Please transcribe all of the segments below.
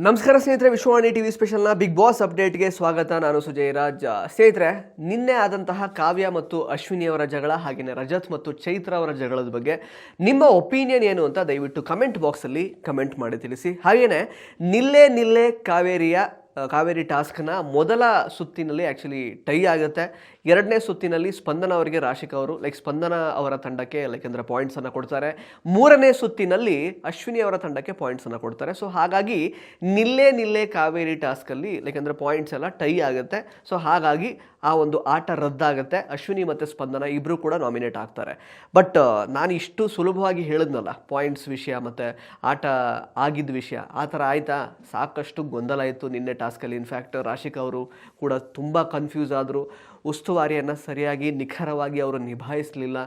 ನಮಸ್ಕಾರ ಸ್ನೇಹಿತರೆ, Vishwavani TV ಸ್ಪೆಷಲ್ನ big boss ಅಪ್ಡೇಟ್ಗೆ ಸ್ವಾಗತ. ನಾನು ಸುಜಯ್ ರಾಜ್. ಸ್ನೇಹಿತರೆ, ನಿನ್ನೆ ಆದಂತಹ ಕಾವ್ಯ ಮತ್ತು ಅಶ್ವಿನಿ ಅವರ ಜಗಳ, ಹಾಗೆಯೇ ರಜತ್ ಮತ್ತು ಚೈತ್ರ ಅವರ ಜಗಳದ ಬಗ್ಗೆ ನಿಮ್ಮ ಒಪಿನಿಯನ್ ಏನು ಅಂತ ದಯವಿಟ್ಟು ಕಮೆಂಟ್ ಬಾಕ್ಸಲ್ಲಿ ಕಮೆಂಟ್ ಮಾಡಿ ತಿಳಿಸಿ. ಹಾಗೆಯೇ ನಿಲ್ಲೆ ಕಾವೇರಿ ಟಾಸ್ಕ್ನ ಮೊದಲ ಸುತ್ತಿನಲ್ಲಿ ಆ್ಯಕ್ಚುಲಿ ಟೈ ಆಗುತ್ತೆ. ಎರಡನೇ ಸುತ್ತಿನಲ್ಲಿ ಸ್ಪಂದನ ಅವರಿಗೆ ರಾಶಿಕಾ ಅವರು ಸ್ಪಂದನ ಅವರ ತಂಡಕ್ಕೆ ಅಂದರೆ ಪಾಯಿಂಟ್ಸನ್ನು ಕೊಡ್ತಾರೆ. ಮೂರನೇ ಸುತ್ತಿನಲ್ಲಿ ಅಶ್ವಿನಿ ಅವರ ತಂಡಕ್ಕೆ ಪಾಯಿಂಟ್ಸನ್ನು ಕೊಡ್ತಾರೆ. ಸೊ ಹಾಗಾಗಿ ನಿಲ್ಲೆ ಕಾವೇರಿ ಟಾಸ್ಕಲ್ಲಿ ಅಂದರೆ ಪಾಯಿಂಟ್ಸ್ ಎಲ್ಲ ಟೈ ಆಗುತ್ತೆ. ಸೊ ಹಾಗಾಗಿ ಆ ಒಂದು ಆಟ ರದ್ದಾಗುತ್ತೆ. ಅಶ್ವಿನಿ ಮತ್ತು ಸ್ಪಂದನ ಇಬ್ಬರು ಕೂಡ ನಾಮಿನೇಟ್ ಆಗ್ತಾರೆ. ಬಟ್ ನಾನು ಇಷ್ಟು ಸುಲಭವಾಗಿ ಹೇಳಿದ್ನಲ್ಲ, ಪಾಯಿಂಟ್ಸ್ ವಿಷಯ ಮತ್ತು ಆಟ ಆಗಿದ್ದ ವಿಷಯ ಆ ಥರ ಆಯಿತಾ? ಸಾಕಷ್ಟು ಗೊಂದಲ ಇತ್ತು ನಿನ್ನೆ ಟಾಸ್ಕಲ್ಲಿ. ಇನ್ಫ್ಯಾಕ್ಟ್ ರಾಶಿಕಾ ಅವರು ಕೂಡ ತುಂಬ ಕನ್ಫ್ಯೂಸ್ ಆದರು. ಉಸ್ತುವಾರಿಯನ್ನು ಸರಿಯಾಗಿ ನಿಖರವಾಗಿ ಅವರು ನಿಭಾಯಿಸಲಿಲ್ಲ.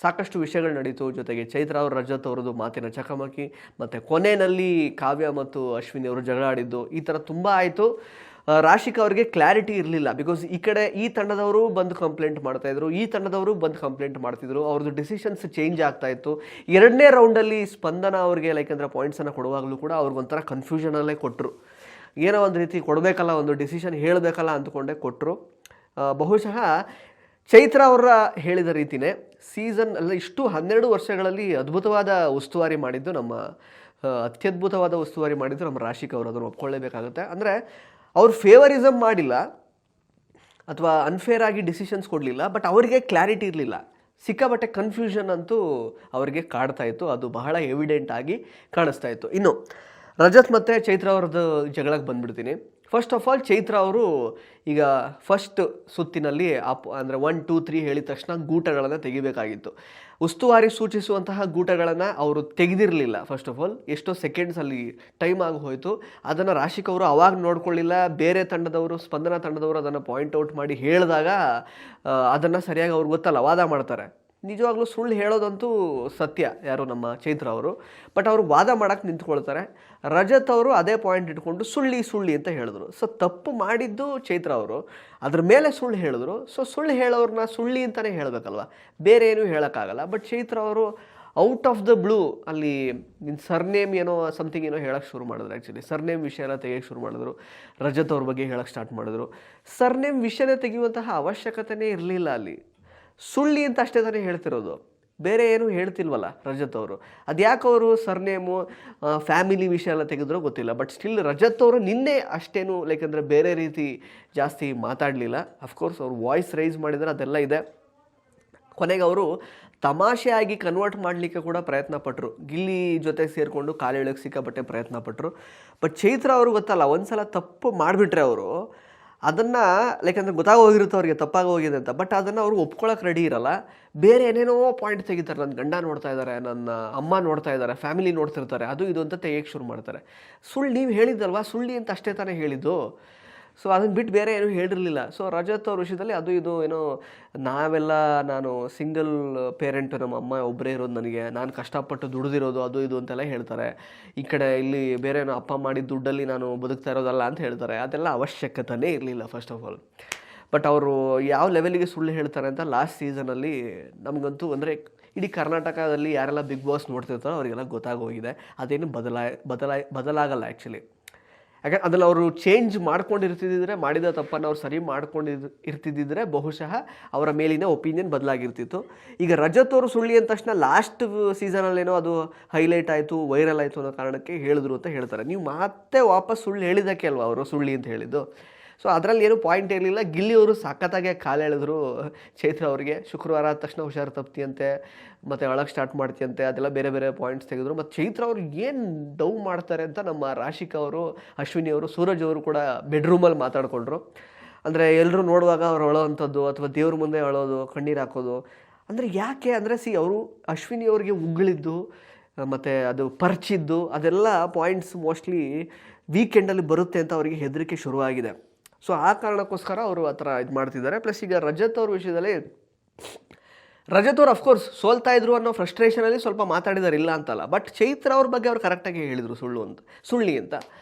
ಸಾಕಷ್ಟು ವಿಷಯಗಳು ನಡೀತು. ಜೊತೆಗೆ ಚೈತ್ರ ಅವರು ರಜತ್ ಅವರದ್ದು ಮಾತಿನ ಚಕಮಕಿ, ಮತ್ತು ಕೊನೆಯಲ್ಲಿ ಕಾವ್ಯ ಮತ್ತು ಅಶ್ವಿನಿ ಅವರು ಜಗಳ ಆಡಿದ್ದು, ಈ ಥರ ತುಂಬ ಆಯಿತು. ರಾಶಿಕಾ ಅವರಿಗೆ ಕ್ಲಾರಿಟಿ ಇರಲಿಲ್ಲ. ಬಿಕಾಸ್ ಈ ತಂಡದವರು ಬಂದು ಕಂಪ್ಲೇಂಟ್ ಮಾಡ್ತಾಯಿದ್ರು, ಈ ತಂಡದವರು ಬಂದು ಕಂಪ್ಲೇಂಟ್ ಮಾಡ್ತಿದ್ರು. ಅವ್ರದ್ದು ಡಿಸಿಷನ್ಸ್ ಚೇಂಜ್ ಆಗ್ತಾಯಿತ್ತು. ಎರಡನೇ ರೌಂಡಲ್ಲಿ ಸ್ಪಂದನ ಅವ್ರಿಗೆ ಅಂದರೆ ಪಾಯಿಂಟ್ಸನ್ನು ಕೊಡುವಾಗಲೂ ಕೂಡ ಅವ್ರಿಗೊಂಥರ ಕನ್ಫ್ಯೂಷನಲ್ಲೇ ಕೊಟ್ಟರು. ಏನೋ ಒಂದು ರೀತಿ ಕೊಡಬೇಕಲ್ಲ, ಒಂದು ಡಿಸಿಷನ್ ಹೇಳಬೇಕಲ್ಲ ಅಂದ್ಕೊಂಡೇ ಕೊಟ್ಟರು. ಬಹುಶಃ ಚೈತ್ರ ಅವರ ಹೇಳಿದ ರೀತಿಯೇ ಸೀಸನ್ ಇಷ್ಟು 12 ವರ್ಷಗಳಲ್ಲಿ ಅದ್ಭುತವಾದ ಉಸ್ತುವಾರಿ ಮಾಡಿದ್ದು ಅತ್ಯದ್ಭುತವಾದ ಉಸ್ತುವಾರಿ ಮಾಡಿದ್ದು ನಮ್ಮ ರಾಶಿಕಾ ಅವರು. ಅದನ್ನು ಒಪ್ಕೊಳ್ಳೇಬೇಕಾಗುತ್ತೆ. ಅಂದರೆ ಅವ್ರು ಫೇವರಿಸಮ್ ಮಾಡಿಲ್ಲ ಅಥವಾ ಅನ್ಫೇರ್ ಆಗಿ ಡಿಸಿಷನ್ಸ್ ಕೊಡಲಿಲ್ಲ, ಬಟ್ ಅವರಿಗೆ ಕ್ಲಾರಿಟಿ ಇರಲಿಲ್ಲ. ಸಿಕ್ಕಾಪಟ್ಟೆ ಕನ್ಫ್ಯೂಷನ್ ಅಂತೂ ಅವರಿಗೆ ಕಾಡ್ತಾ ಇತ್ತು. ಅದು ಬಹಳ ಎವಿಡೆಂಟ್ ಆಗಿ ಕಾಣಿಸ್ತಾ ಇತ್ತು. ಇನ್ನು ರಜತ್ ಮತ್ತು ಚೈತ್ರ ಅವ್ರದ್ದು ಜಗಳಕ್ಕೆ ಬಂದುಬಿಡ್ತೀನಿ. ಫಸ್ಟ್ ಆಫ್ ಆಲ್, ಚೈತ್ರ ಅವರು ಈಗ ಫಸ್ಟ್ ಸುತ್ತಿನಲ್ಲಿ ಅಂದರೆ 1, 2, 3 ಹೇಳಿದ ತಕ್ಷಣ ಗೂಟಗಳನ್ನು ತೆಗಿಬೇಕಾಗಿತ್ತು. ಉಸ್ತುವಾರಿ ಸೂಚಿಸುವಂತಹ ಗೂಟಗಳನ್ನು ಅವರು ತೆಗೆದಿರಲಿಲ್ಲ. ಫಸ್ಟ್ ಆಫ್ ಆಲ್ ಎಷ್ಟೋ ಸೆಕೆಂಡ್ಸಲ್ಲಿ ಟೈಮ್ ಆಗಿ ಹೋಯಿತು. ಅದನ್ನು ರಾಶಿಕಾ ಅವರು ಅವಾಗ ನೋಡ್ಕೊಳ್ಳಿಲ್ಲ. ಬೇರೆ ತಂಡದವರು, ಸ್ಪಂದನ ತಂಡದವರು ಅದನ್ನು ಪಾಯಿಂಟ್ ಔಟ್ ಮಾಡಿ ಹೇಳಿದಾಗ ಅದನ್ನು ಸರಿಯಾಗಿ ಅವ್ರಿಗೆ ಗೊತ್ತಲ್ಲ, ವಾದ ಮಾಡ್ತಾರೆ. ನಿಜವಾಗ್ಲೂ ಸುಳ್ಳು ಹೇಳೋದಂತೂ ಸತ್ಯ, ಯಾರು ನಮ್ಮ ಚೈತ್ರ ಅವರು. ಬಟ್ ಅವರು ವಾದ ಮಾಡೋಕ್ಕೆ ನಿಂತ್ಕೊಳ್ತಾರೆ. ರಜತ್ ಅವರು ಅದೇ ಪಾಯಿಂಟ್ ಇಟ್ಕೊಂಡು ಸುಳ್ಳಿ ಅಂತ ಹೇಳಿದ್ರು. ಸೊ ತಪ್ಪು ಮಾಡಿದ್ದು ಚೈತ್ರ ಅವರು, ಅದ್ರ ಮೇಲೆ ಸುಳ್ಳು ಹೇಳಿದ್ರು. ಸೊ ಸುಳ್ಳು ಹೇಳೋರನ್ನ ಸುಳ್ಳಿ ಅಂತಲೇ ಹೇಳಬೇಕಲ್ವ, ಬೇರೆ ಏನೂ ಹೇಳೋಕ್ಕಾಗಲ್ಲ. ಬಟ್ ಚೈತ್ರ ಅವರು ಔಟ್ ಆಫ್ ದ ಬ್ಲೂ ಅಲ್ಲಿ ಸರ್ನೇಮ್ ಏನೋ ಸಮಥಿಂಗ್ ಏನೋ ಹೇಳೋಕ್ಕೆ ಶುರು ಮಾಡಿದ್ರು. ಆ್ಯಕ್ಚುಲಿ ಸರ್ನೇಮ್ ವಿಷಯ ಎಲ್ಲ ತೆಗಿಯೋಕ್ಕೆ ಶುರು ಮಾಡಿದ್ರು. ರಜತ್ ಅವ್ರ ಬಗ್ಗೆ ಹೇಳೋಕ್ಕೆ ಸ್ಟಾರ್ಟ್ ಮಾಡಿದ್ರು. ಸರ್ನೇಮ್ ವಿಷಯನೇ ತೆಗೆಯುವಂತಹ ಅವಶ್ಯಕತೆಯೇ ಇರಲಿಲ್ಲ. ಅಲ್ಲಿ ಸುಳ್ಳಿ ಅಂತ ಅಷ್ಟೇ ತಾನೇ ಹೇಳ್ತಿರೋದು, ಬೇರೆ ಏನೂ ಹೇಳ್ತಿಲ್ವಲ್ಲ ರಜತ್ ಅವರು. ಅದ್ಯಾಕೆ ಅವರು ಸರ್ನೇಮು ಫ್ಯಾಮಿಲಿ ವಿಷಯ ಎಲ್ಲ ತೆಗೆದ್ರೂ ಗೊತ್ತಿಲ್ಲ. ಬಟ್ ಸ್ಟಿಲ್ ರಜತ್ ಅವರು ನಿನ್ನೆ ಅಷ್ಟೇನು ಅಂದರೆ ಬೇರೆ ರೀತಿ ಜಾಸ್ತಿ ಮಾತಾಡಲಿಲ್ಲ. ಅಫ್ಕೋರ್ಸ್ ಅವರು ವಾಯ್ಸ್ ರೈಸ್ ಮಾಡಿದರೆ ಅದೆಲ್ಲ ಇದೆ. ಕೊನೆಗೆ ಅವರು ತಮಾಷೆಯಾಗಿ ಕನ್ವರ್ಟ್ ಮಾಡಲಿಕ್ಕೆ ಕೂಡ ಪ್ರಯತ್ನ ಪಟ್ಟರು. ಗಿಲ್ಲಿ ಜೊತೆ ಸೇರಿಕೊಂಡು ಕಾಲೆಳಕ್ಕೆ ಸಿಕ್ಕಾಪಟ್ಟೆ ಪ್ರಯತ್ನ ಪಟ್ಟರು. ಬಟ್ ಚೈತ್ರ ಅವರು ಗೊತ್ತಲ್ಲ, ಒಂದು ಸಲ ತಪ್ಪು ಮಾಡಿಬಿಟ್ರೆ ಅವರು ಅದನ್ನು ಅಂದರೆ ಗೊತ್ತಾಗೋಗಿರುತ್ತೆ ಅವ್ರಿಗೆ ತಪ್ಪಾಗಿ ಹೋಗಿದೆ ಅಂತ. ಬಟ್ ಅದನ್ನು ಅವರು ಒಪ್ಕೊಳ್ಳೋಕೆ ರೆಡಿ ಇರಲ್ಲ. ಬೇರೆ ಏನೇನೋ ಪಾಯಿಂಟ್ ತೆಗಿತಾರೆ. ನನ್ನ ಗಂಡ ನೋಡ್ತಾ ಇದ್ದಾರೆ, ನನ್ನ ಅಮ್ಮ ನೋಡ್ತಾ ಇದ್ದಾರೆ, ಫ್ಯಾಮಿಲಿ ನೋಡ್ತಿರ್ತಾರೆ, ಅದು ಇದು ಅಂತ ತೆಗಿಯೋಕ್ಕೆ ಶುರು ಮಾಡ್ತಾರೆ. ಸುಳ್ಳು ನೀವು ಹೇಳಿದ್ದಲ್ವಾ, ಸುಳ್ಳಿ ಅಂತ ಅಷ್ಟೇ ತಾನೇ ಹೇಳಿದ್ದು. ಸೊ ಅದನ್ನು ಬಿಟ್ಟು ಬೇರೆ ಏನೂ ಹೇಳಿರಲಿಲ್ಲ. ಸೊ ರಜತ್ ಅವ್ರ ವಿಷಯದಲ್ಲಿ ಅದು ಇದು ಏನೋ ನಾನು ಸಿಂಗಲ್ ಪೇರೆಂಟು, ನಮ್ಮ ಅಮ್ಮ ಒಬ್ಬರೇ ಇರೋದು, ನಾನು ಕಷ್ಟಪಟ್ಟು ದುಡಿದಿರೋದು, ಅದು ಇದು ಅಂತೆಲ್ಲ ಹೇಳ್ತಾರೆ. ಈ ಕಡೆ ಇಲ್ಲಿ ಬೇರೆ ಅಪ್ಪ ಮಾಡಿದ ದುಡ್ಡಲ್ಲಿ ನಾನು ಬದುಕ್ತಾ ಇರೋದಲ್ಲ ಅಂತ ಹೇಳ್ತಾರೆ. ಅದೆಲ್ಲ ಅವಶ್ಯಕತೆಯೇ ಇರಲಿಲ್ಲ ಫಸ್ಟ್ ಆಫ್ ಆಲ್. ಬಟ್ ಅವರು ಯಾವ ಲೆವೆಲಿಗೆ ಸುಳ್ಳು ಹೇಳ್ತಾರೆ ಅಂತ ಲಾಸ್ಟ್ ಸೀಸನಲ್ಲಿ ನಮಗಂತೂ ಇಡೀ ಕರ್ನಾಟಕದಲ್ಲಿ ಯಾರೆಲ್ಲ ಬಿಗ್ ಬಾಸ್ ನೋಡ್ತಿರ್ತಾರೋ ಅವರಿಗೆಲ್ಲ ಗೊತ್ತಾಗೋಗಿದೆ. ಅದೇನು ಬದಲಾಗಲ್ಲ ಆ್ಯಕ್ಚುಲಿ. ಯಾಕಂದ್ರೆ ಅದನ್ನು ಅವರು ಚೇಂಜ್ ಮಾಡ್ಕೊಂಡಿರ್ತಿದ್ದರೆ, ಮಾಡಿದ ತಪ್ಪನ್ನು ಅವ್ರು ಸರಿ ಇರ್ತಿದ್ದಿದ್ರೆ ಬಹುಶಃ ಅವರ ಮೇಲಿನ ಒಪಿನಿಯನ್ ಬದಲಾಗಿರ್ತಿತ್ತು. ಈಗ ರಜತ್ ಅವರು ಸುಳ್ಳಿ ಅಂದ ತಕ್ಷಣ ಲಾಸ್ಟ್ ಸೀಸನಲ್ಲೇನೋ ಅದು ಹೈಲೈಟ್ ಆಯಿತು, ವೈರಲ್ ಆಯಿತು ಅನ್ನೋ ಕಾರಣಕ್ಕೆ ಹೇಳಿದ್ರು ಅಂತ ಹೇಳ್ತಾರೆ. ನೀವು ಮತ್ತೆ ವಾಪಸ್ ಸುಳ್ಳು ಹೇಳಿದ್ದಕ್ಕೆ ಅಲ್ವಾ ಅವರು ಸುಳ್ಳಿ ಅಂತ ಹೇಳಿದ್ದು. ಸೊ ಅದರಲ್ಲಿ ಏನೂ ಪಾಯಿಂಟ್ ಇರಲಿಲ್ಲ. ಗಿಲ್ಲಿಯವರು ಸಖತ್ತಾಗೆ ಕಾಲೆಳೆದ್ರು ಚೈತ್ರ ಅವರಿಗೆ. ಶುಕ್ರವಾರ ಆದ ತಕ್ಷಣ ಹುಷಾರು ತಪ್ತಿಯಂತೆ, ಮತ್ತು ಒಳಗೆ ಸ್ಟಾರ್ಟ್ ಮಾಡ್ತೀಯಂತೆ, ಅದೆಲ್ಲ ಬೇರೆ ಬೇರೆ ಪಾಯಿಂಟ್ಸ್ ತೆಗೆದ್ರು. ಮತ್ತು ಚೈತ್ರ ಅವರು ಏನು ಡೌ ಮಾಡ್ತಾರೆ ಅಂತ ನಮ್ಮ ರಾಶಿಕಾ ಅವರು, ಅಶ್ವಿನಿ ಅವರು, ಸೂರಜ್ ಅವರು ಕೂಡ ಬೆಡ್ರೂಮಲ್ಲಿ ಮಾತಾಡಿಕೊಂಡ್ರು. ಅಂದರೆ ಎಲ್ಲರೂ ನೋಡುವಾಗ ಅವ್ರು ಅಳೋವಂಥದ್ದು ಅಥವಾ ದೇವ್ರ ಮುಂದೆ ಅಳೋದು, ಕಣ್ಣೀರು ಹಾಕೋದು. ಅಂದರೆ ಯಾಕೆ ಅಂದರೆ ಅವರು ಅಶ್ವಿನಿ ಅವರಿಗೆ ಉಗುಳಿದ್ದು ಮತ್ತು ಅದು ಪರ್ಚಿದ್ದು ಅದೆಲ್ಲ ಪಾಯಿಂಟ್ಸ್ ಮೋಸ್ಟ್ಲಿ ವೀಕೆಂಡಲ್ಲಿ ಬರುತ್ತೆ ಅಂತ ಅವರಿಗೆ ಹೆದರಿಕೆ ಶುರುವಾಗಿದೆ. ಸೊ ಆ ಕಾರಣಕ್ಕೋಸ್ಕರ ಅವರು ಆ ಥರ ಇದು ಮಾಡ್ತಿದ್ದಾರೆ. ಪ್ಲಸ್ ಈಗ ರಜತ್ ಅವ್ರ ವಿಷಯದಲ್ಲಿ ರಜತ್ ಅವ್ರು ಅಫ್ಕೋರ್ಸ್ ಸೋಲ್ತಾ ಇದ್ರು ಅನ್ನೋ ಫ್ರಸ್ಟ್ರೇಷನಲ್ಲಿ ಸ್ವಲ್ಪ ಮಾತಾಡಿದಾರೆ, ಇಲ್ಲ ಅಂತಲ್ಲ. ಬಟ್ ಚೈತ್ರ ಅವ್ರ ಬಗ್ಗೆ ಅವ್ರು ಕರೆಕ್ಟಾಗಿ ಹೇಳಿದರು ಸುಳ್ಳಿ ಅಂತ.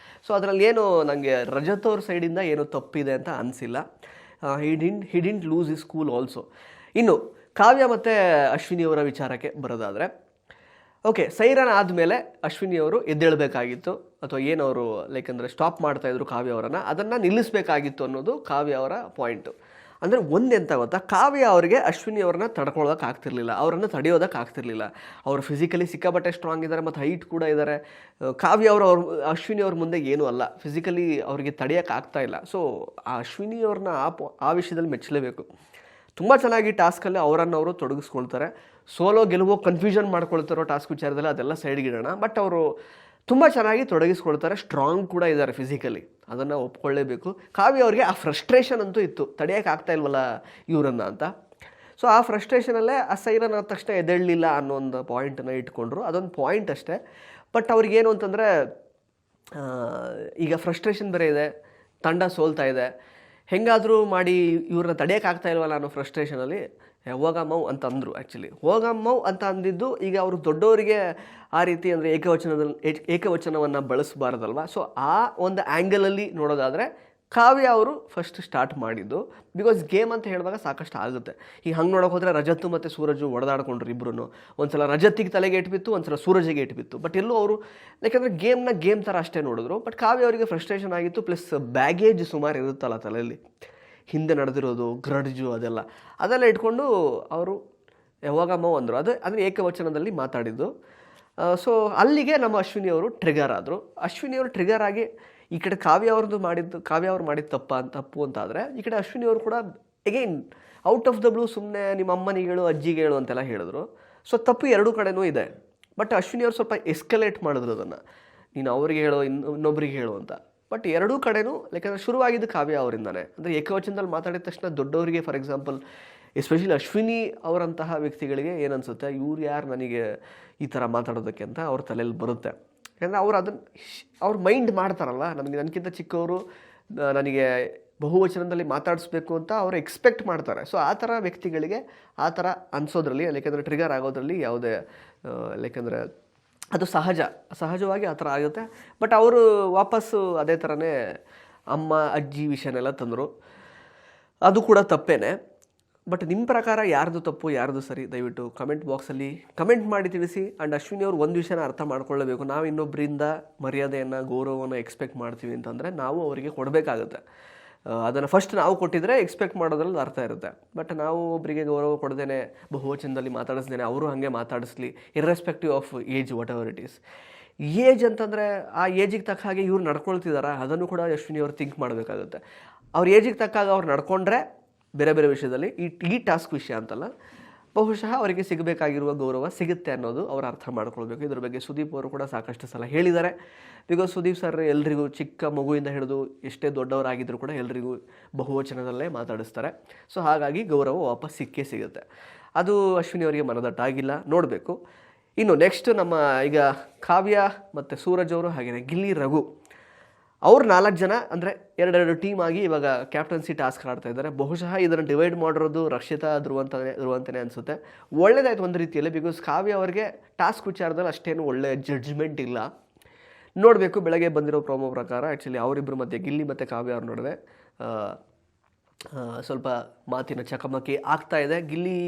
ಸೊ ಅದರಲ್ಲಿ ಏನು ನನಗೆ ರಜತ್ ಅವ್ರ ಸೈಡಿಂದ ಏನೋ ತಪ್ಪಿದೆ ಅಂತ ಅನಿಸಿಲ್ಲ. He didn't lose his cool also. ಇನ್ನು ಕಾವ್ಯ ಮತ್ತು ಅಶ್ವಿನಿಯವರ ವಿಚಾರಕ್ಕೆ ಬರೋದಾದರೆ, ಓಕೆ, ಸೈರನ್ ಆದಮೇಲೆ ಅಶ್ವಿನಿಯವರು ಎದ್ದೇಳಬೇಕಾಗಿತ್ತು. ಅಥವಾ ಏನು ಅವರು ಲೈಕ್ ಅಂದರೆ ಸ್ಟಾಪ್ ಮಾಡ್ತಾಯಿದ್ರು ಕಾವ್ಯ ಅವರನ್ನು, ಅದನ್ನು ನಿಲ್ಲಿಸಬೇಕಾಗಿತ್ತು ಅನ್ನೋದು ಕಾವ್ಯ ಅವರ ಪಾಯಿಂಟು. ಅಂದರೆ ಒಂದೆಂತ ಗೊತ್ತಾ, ಕಾವ್ಯ ಅವರಿಗೆ ಅಶ್ವಿನಿ ಅವ್ರನ್ನ ತಡ್ಕೊಳ್ಳೋಕೆ ಆಗ್ತಿರ್ಲಿಲ್ಲ, ಅವರನ್ನು ತಡೆಯೋದಕ್ಕೆ ಆಗ್ತಿರ್ಲಿಲ್ಲ. ಅವರು ಫಿಸಿಕಲಿ ಸಿಕ್ಕಾಪಟ್ಟೆ ಸ್ಟ್ರಾಂಗ್ ಇದ್ದಾರೆ ಮತ್ತು ಹೈಟ್ ಕೂಡ ಇದ್ದಾರೆ. ಕಾವ್ಯ ಅವರು ಅಶ್ವಿನಿ ಅವ್ರ ಮುಂದೆ ಏನೂ ಅಲ್ಲ, ಫಿಸಿಕಲಿ ಅವರಿಗೆ ತಡೆಯೋಕ್ಕೆ ಆಗ್ತಾಯಿಲ್ಲ. ಸೊ ಆ ಅಶ್ವಿನಿ ಅವ್ರನ್ನ ಆ ವಿಷಯದಲ್ಲಿ ಮೆಚ್ಚಲೇಬೇಕು. ತುಂಬ ಚೆನ್ನಾಗಿ ಟಾಸ್ಕಲ್ಲಿ ಅವರನ್ನು ಅವರು ತೊಡಗಿಸ್ಕೊಳ್ತಾರೆ. ಸೋಲೋ ಗೆಲುವೋ ಕನ್ಫ್ಯೂಷನ್ ಮಾಡ್ಕೊಳ್ತಾರೋ ಟಾಸ್ಕ್ ವಿಚಾರದಲ್ಲಿ ಅದೆಲ್ಲ ಸೈಡ್ಗಿಡೋಣ, ಬಟ್ ಅವರು ತುಂಬ ಚೆನ್ನಾಗಿ ತೊಡಗಿಸ್ಕೊಳ್ತಾರೆ. ಸ್ಟ್ರಾಂಗ್ ಕೂಡ ಇದ್ದಾರೆ ಫಿಸಿಕಲಿ, ಅದನ್ನು ಒಪ್ಕೊಳ್ಳೇಬೇಕು. ಕಾವ್ಯ ಅವ್ರಿಗೆ ಆ ಫ್ರಸ್ಟ್ರೇಷನ್ ಅಂತೂ ಇತ್ತು, ತಡೆಯೋಕ್ಕೆ ಆಗ್ತಾ ಇಲ್ವಲ್ಲ ಇವರನ್ನು ಅಂತ. ಸೊ ಆ ಫ್ರಸ್ಟ್ರೇಷನಲ್ಲೇ ಆ ಸೈರನ್ ಆದ ತಕ್ಷಣ ಎದ್ದೇಳಲಿಲ್ಲ ಅನ್ನೋ ಒಂದು ಪಾಯಿಂಟನ್ನು ಇಟ್ಕೊಂಡ್ರು. ಅದೊಂದು ಪಾಯಿಂಟ್ ಅಷ್ಟೇ. ಬಟ್ ಅವ್ರಿಗೇನು ಅಂತಂದರೆ, ಈಗ ಫ್ರಸ್ಟ್ರೇಷನ್ ಬೇರೆ ಇದೆ, ತಂಡ ಸೋಲ್ತಾ ಇದೆ, ಹೆಂಗಾದರೂ ಮಾಡಿ ಇವ್ರನ್ನ ತಡೆಯೋಕ್ಕಾಗ್ತಾ ಇಲ್ವಲ್ಲ ಅನ್ನೋ ಫ್ರಸ್ಟ್ರೇಷನಲ್ಲಿ ಹೋಗಮ್ಮವ್ ಅಂತ ಅಂದರು. ಆ್ಯಕ್ಚುಲಿ ಹೋಗಮ್ಮವ್ ಅಂತ ಅಂದಿದ್ದು ಈಗ ಅವರು ದೊಡ್ಡವರಿಗೆ ಆ ರೀತಿ ಅಂದರೆ ಏಕವಚನವನ್ನು ಬಳಸಬಾರ್ದಲ್ವ. ಸೊ ಆ ಒಂದು ಆ್ಯಂಗಲಲ್ಲಿ ನೋಡೋದಾದರೆ ಕಾವ್ಯ ಅವರು ಫಸ್ಟ್ ಸ್ಟಾರ್ಟ್ ಮಾಡಿದ್ದು. ಬಿಕಾಸ್ ಗೇಮ್ ಅಂತ ಹೇಳಿದಾಗ ಸಾಕಷ್ಟು ಆಗುತ್ತೆ. ಈಗ ಹಂಗೆ ನೋಡೋಕೆ ಹೋದರೆ ರಜತ್ ಮತ್ತು ಸೂರಜು ಹೊಡೆದಾಡ್ಕೊಂಡ್ರು ಇಬ್ಬರು. ಒಂದ್ಸಲ ರಜತ್ತಿಗೆ ತಲೆಗೆ ಇಟ್ಬಿತ್ತು, ಒಂದ್ಸಲ ಸೂರಜಿಗೆ ಇಟ್ಬಿತ್ತು. ಬಟ್ ಎಲ್ಲೂ ಅವರು ಯಾಕಂದರೆ ಗೇಮ್ ಥರ ಅಷ್ಟೇ ನೋಡಿದ್ರು. ಬಟ್ ಕಾವ್ಯ ಅವರಿಗೆ ಫ್ರಸ್ಟ್ರೇಷನ್ ಆಗಿತ್ತು, ಪ್ಲಸ್ ಬ್ಯಾಗೇಜ್ ಸುಮಾರು ಇರುತ್ತಲ್ಲ ತಲೆಯಲ್ಲಿ, ಹಿಂದೆ ನಡೆದಿರೋದು, ಗ್ರಡ್ಜು ಅದೆಲ್ಲ ಇಟ್ಕೊಂಡು ಅವರು ಯಾವಾಗಮ್ಮೋ ಅಂದರು. ಅದು ಏಕವಚನದಲ್ಲಿ ಮಾತಾಡಿದ್ದು. ಸೊ ಅಲ್ಲಿಗೆ ನಮ್ಮ ಅಶ್ವಿನಿ ಅವರು ಟ್ರಿಗರ್ ಆದರು. ಅಶ್ವಿನಿ ಅವರು ಟ್ರಿಗರ್ ಆಗಿ ಈ ಕಡೆ ಕಾವ್ಯ ಅವ್ರು ಮಾಡಿದ ತಪ್ಪು ಅಂತಾದರೆ, ಈ ಕಡೆ ಅಶ್ವಿನಿ ಅವರು ಕೂಡ again out of the blue ಸುಮ್ಮನೆ ನಿಮ್ಮ ಅಮ್ಮನಿಗೆ ಹೇಳು, ಅಜ್ಜಿಗೆ ಹೇಳು ಅಂತೆಲ್ಲ ಹೇಳಿದ್ರು. ಸೊ ತಪ್ಪು ಎರಡೂ ಕಡೆನೂ ಇದೆ. ಬಟ್ ಅಶ್ವಿನಿ ಅವರು ಸ್ವಲ್ಪ ಎಸ್ಕಲೇಟ್ ಮಾಡಿದ್ರು ಅದನ್ನು, ನೀನು ಅವರಿಗೆ ಹೇಳೋ, ಇನ್ನೊಬ್ರಿಗೆ ಹೇಳು ಅಂತ. ಬಟ್ ಎರಡೂ ಕಡೆನೂ ಯಾಕಂದರೆ ಶುರುವಾಗಿದ್ದು ಕಾವ್ಯ ಅವರಿಂದಾನೆ. ಅಂದರೆ ಏಕವಚನದಲ್ಲಿ ಮಾತಾಡಿದ ತಕ್ಷಣ ದೊಡ್ಡವರಿಗೆ, ಫಾರ್ ಎಕ್ಸಾಂಪಲ್ ಎಸ್ಪೆಷಲಿ ಅಶ್ವಿನಿ ಅವರಂತಹ ವ್ಯಕ್ತಿಗಳಿಗೆ ಏನನ್ಸುತ್ತೆ, ಇವ್ರು ಯಾರು ನನಗೆ ಈ ಥರ ಮಾತಾಡೋದಕ್ಕೆ ಅಂತ ಅವ್ರ ತಲೆಯಲ್ಲಿ ಬರುತ್ತೆ. ಯಾಕಂದರೆ ಅವ್ರು ಮೈಂಡ್ ಮಾಡ್ತಾರಲ್ಲ, ನನಗಿಂತ ಚಿಕ್ಕವರು ನನಗೆ ಬಹುವಚನದಲ್ಲಿ ಮಾತಾಡಿಸ್ಬೇಕು ಅಂತ ಅವರು ಎಕ್ಸ್ಪೆಕ್ಟ್ ಮಾಡ್ತಾರೆ. ಸೊ ಆ ಥರ ವ್ಯಕ್ತಿಗಳಿಗೆ ಆ ಥರ ಅನಿಸೋದ್ರಲ್ಲಿ, ಯಾಕೆಂದರೆ ಟ್ರಿಗರ್ ಆಗೋದ್ರಲ್ಲಿ ಯಾವುದೇ ಯಾಕೆಂದರೆ ಅದು ಸಹಜವಾಗಿ ಆ ಥರ ಆಗುತ್ತೆ. ಬಟ್ ಅವರು ವಾಪಸ್ಸು ಅದೇ ಥರನೇ ಅಮ್ಮ ಅಜ್ಜಿ ವಿಷಯನೆಲ್ಲ ತಂದರು. ಅದು ಕೂಡ ತಪ್ಪೇನೆ. ಬಟ್ ನಿಮ್ಮ ಪ್ರಕಾರ ಯಾರ್ದು ತಪ್ಪು ಯಾರ್ದು ಸರಿ, ದಯವಿಟ್ಟು ಕಮೆಂಟ್ ಬಾಕ್ಸಲ್ಲಿ ಕಮೆಂಟ್ ಮಾಡಿ ತಿಳಿಸಿ. ಆ್ಯಂಡ್ ಅಶ್ವಿನಿ ಅವರು ಒಂದು ವಿಷಯನ ಅರ್ಥ ಮಾಡ್ಕೊಳ್ಳಬೇಕು, ನಾವು ಇನ್ನೊಬ್ಬರಿಂದ ಮರ್ಯಾದೆಯನ್ನು, ಗೌರವವನ್ನು ಎಕ್ಸ್ಪೆಕ್ಟ್ ಮಾಡ್ತೀವಿ ಅಂತಂದರೆ ನಾವು ಅವರಿಗೆ ಕೊಡಬೇಕಾಗುತ್ತೆ. ಅದನ್ನು ಫಸ್ಟ್ ನಾವು ಕೊಟ್ಟಿದ್ರೆ ಎಕ್ಸ್ಪೆಕ್ಟ್ ಮಾಡೋದ್ರಲ್ಲಿ ಅರ್ಥ ಇರುತ್ತೆ. ಬಟ್ ನಾವು ಒಬ್ಬರಿಗೆ ಗೌರವ ಕೊಡದೇನೆ, ಬಹುವಚನದಲ್ಲಿ ಮಾತಾಡಿಸ್ದೇನೆ ಅವರು ಹಾಗೆ ಮಾತಾಡಿಸ್ಲಿ, irrespective of age, whatever it is. Age ಅಂತಂದರೆ ಆ ಏಜಿಗೆ ತಕ್ಕ ಹಾಗೆ ಇವ್ರು ನಡ್ಕೊಳ್ತಿದಾರ, ಅದನ್ನು ಕೂಡ ಅಶ್ವಿನಿ ಅವರು ಥಿಂಕ್ ಮಾಡಬೇಕಾಗುತ್ತೆ. ಅವ್ರ ಏಜಿಗೆ ತಕ್ಕಾಗ ಅವ್ರು ನಡ್ಕೊಂಡ್ರೆ ಬೇರೆ ಬೇರೆ ವಿಷಯದಲ್ಲಿ, ಈ ಟಾಸ್ಕ್ ವಿಷಯ ಅಂತಲ್ಲ, ಬಹುಶಃ ಅವರಿಗೆ ಸಿಗಬೇಕಾಗಿರುವ ಗೌರವ ಸಿಗುತ್ತೆ ಅನ್ನೋದು ಅವರು ಅರ್ಥ ಮಾಡ್ಕೊಳ್ಬೇಕು. ಇದ್ರ ಬಗ್ಗೆ ಸುದೀಪ್ ಅವರು ಕೂಡ ಸಾಕಷ್ಟು ಸಲ ಹೇಳಿದ್ದಾರೆ. ಬಿಕಾಸ್ ಸುದೀಪ್ ಸರ್ ಎಲ್ರಿಗೂ ಚಿಕ್ಕ ಮಗುವಿಂದ ಹಿಡಿದು ಎಷ್ಟೇ ದೊಡ್ಡವರಾಗಿದ್ದರೂ ಕೂಡ ಎಲ್ರಿಗೂ ಬಹುವಚನದಲ್ಲೇ ಮಾತಾಡಿಸ್ತಾರೆ. ಸೊ ಹಾಗಾಗಿ ಗೌರವ ವಾಪಸ್ ಸಿಗುತ್ತೆ. ಅದು ಅಶ್ವಿನಿ ಅವರಿಗೆ ಮನದಟ್ಟಾಗಿಲ್ಲ, ನೋಡಬೇಕು. ಇನ್ನು ನೆಕ್ಸ್ಟ್ ನಮ್ಮ ಈಗ ಕಾವ್ಯ ಮತ್ತು ಸೂರಜ್ ಅವರು, ಹಾಗೆಯೇ ಗಿಲ್ಲಿ, ರಘು ಅವ್ರು 4 ಜನ ಅಂದರೆ 2 ಟೀಮ್ ಆಗಿ ಇವಾಗ ಕ್ಯಾಪ್ಟನ್ಸಿ ಟಾಸ್ಕ್ ಆಡ್ತಾ ಇದ್ದಾರೆ. ಬಹುಶಃ ಇದನ್ನು ಡಿವೈಡ್ ಮಾಡಿರೋದು ರಕ್ಷಿತಾ ಧ್ರುವಂತನೇ ಅನಿಸುತ್ತೆ. ಒಳ್ಳೇದಾಯ್ತು ಒಂದು ರೀತಿಯಲ್ಲಿ. ಬಿಕಾಸ್ ಕಾವ್ಯ ಅವರಿಗೆ ಟಾಸ್ಕ್ ವಿಚಾರದಲ್ಲಿ ಅಷ್ಟೇನು ಒಳ್ಳೆ ಜಡ್ಜ್ಮೆಂಟ್ ಇಲ್ಲ. ನೋಡಬೇಕು. ಬೆಳಗ್ಗೆ ಬಂದಿರೋ ಪ್ರೋಮೋ ಪ್ರಕಾರ ಆ್ಯಕ್ಚುಲಿ ಅವರಿಬ್ಬರ ಮಧ್ಯೆ, ಗಿಲ್ಲಿ ಮತ್ತು ಕಾವ್ಯ ಅವ್ರ ನಡುವೆ ಸ್ವಲ್ಪ ಮಾತಿನ ಚಕಮಕಿ ಆಗ್ತಾ ಇದೆ. ಗಿಲ್ಲಿ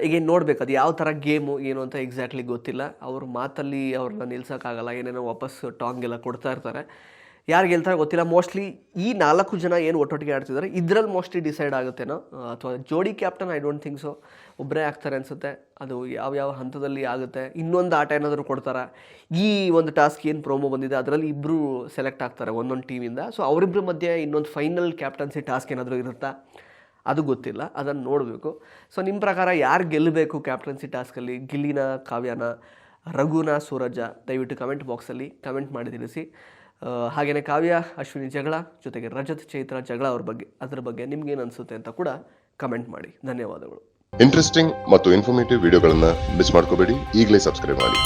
ಈಗ ನೋಡಬೇಕು ಅದು ಯಾವ ಥರ ಗೇಮು ಏನು ಅಂತ ಎಕ್ಸಾಕ್ಟ್ಲಿ ಗೊತ್ತಿಲ್ಲ. ಅವ್ರ ಮಾತಲ್ಲಿ ಅವ್ರನ್ನ ನಿಲ್ಸೋಕ್ಕಾಗಲ್ಲ, ಏನೇನೋ ವಾಪಸ್ ಟಾಂಗ್ ಎಲ್ಲ ಕೊಡ್ತಾ ಇರ್ತಾರೆ. ಯಾರು ಗೆಲ್ತಾರೆ ಗೊತ್ತಿಲ್ಲ. ಮೋಸ್ಟ್ಲಿ ಈ 4 ಜನ ಏನು ಒಟ್ಟೊಟ್ಟಿಗೆ ಆಡ್ತಿದ್ದಾರೆ ಇದರಲ್ಲಿ ಮೋಸ್ಟ್ಲಿ ಡಿಸೈಡ್ ಆಗುತ್ತೇನೋ, ಅಥವಾ ಜೋಡಿ captain I don't think so, ಒಬ್ಬರೇ ಆಗ್ತಾರೆ ಅನಿಸುತ್ತೆ. ಅದು ಯಾವ ಹಂತದಲ್ಲಿ ಆಗುತ್ತೆ. ಇನ್ನೊಂದು ಆಟ ಏನಾದರೂ ಕೊಡ್ತಾರೆ. ಈ ಒಂದು ಟಾಸ್ಕ್ ಏನು ಪ್ರೋಮೋ ಬಂದಿದೆ ಅದರಲ್ಲಿ ಇಬ್ಬರು ಸೆಲೆಕ್ಟ್ ಆಗ್ತಾರೆ ಒಂದೊಂದು ಟೀಮಿಂದ. ಸೊ ಅವರಿಬ್ಬರ ಮಧ್ಯೆ ಇನ್ನೊಂದು ಫೈನಲ್ ಕ್ಯಾಪ್ಟನ್ಸಿ ಟಾಸ್ಕ್ ಏನಾದರೂ ಇರುತ್ತಾ ಅದು ಗೊತ್ತಿಲ್ಲ, ಅದನ್ನು ನೋಡಬೇಕು. ಸೊ ನಿಮ್ಮ ಪ್ರಕಾರ ಯಾರು ಗೆಲ್ಲಬೇಕು ಕ್ಯಾಪ್ಟನ್ಸಿ ಟಾಸ್ಕಲ್ಲಿ, ಗಿಲ್ಲಿನ, ಕಾವ್ಯನ, ರಘುನ, ಸೂರಜ? ದಯವಿಟ್ಟು ಕಮೆಂಟ್ ಬಾಕ್ಸಲ್ಲಿ ಕಮೆಂಟ್ ಮಾಡಿ ತಿಳಿಸಿ. ಹಾಗೆಯೇ ಕಾವ್ಯ ಅಶ್ವಿನಿ ಜಗಳ ಜೊತೆಗೆ ರಜತ್ ಚೈತ್ರ ಜಗಳ ಅದ್ರ ಬಗ್ಗೆ ನಿಮ್ಗೇನು ಅನಿಸುತ್ತೆ ಅಂತ ಕೂಡ ಕಮೆಂಟ್ ಮಾಡಿ. ಧನ್ಯವಾದಗಳು. ಇಂಟ್ರೆಸ್ಟಿಂಗ್ ಮತ್ತು ಇನ್ಫಾರ್ಮೇಟಿವ್ ವಿಡಿಯೋಗಳನ್ನು ಮಿಸ್ ಮಾಡ್ಕೋಬೇಡಿ. ಈಗಲೇ ಸಬ್ಸ್ಕ್ರೈಬ್ ಮಾಡಿ.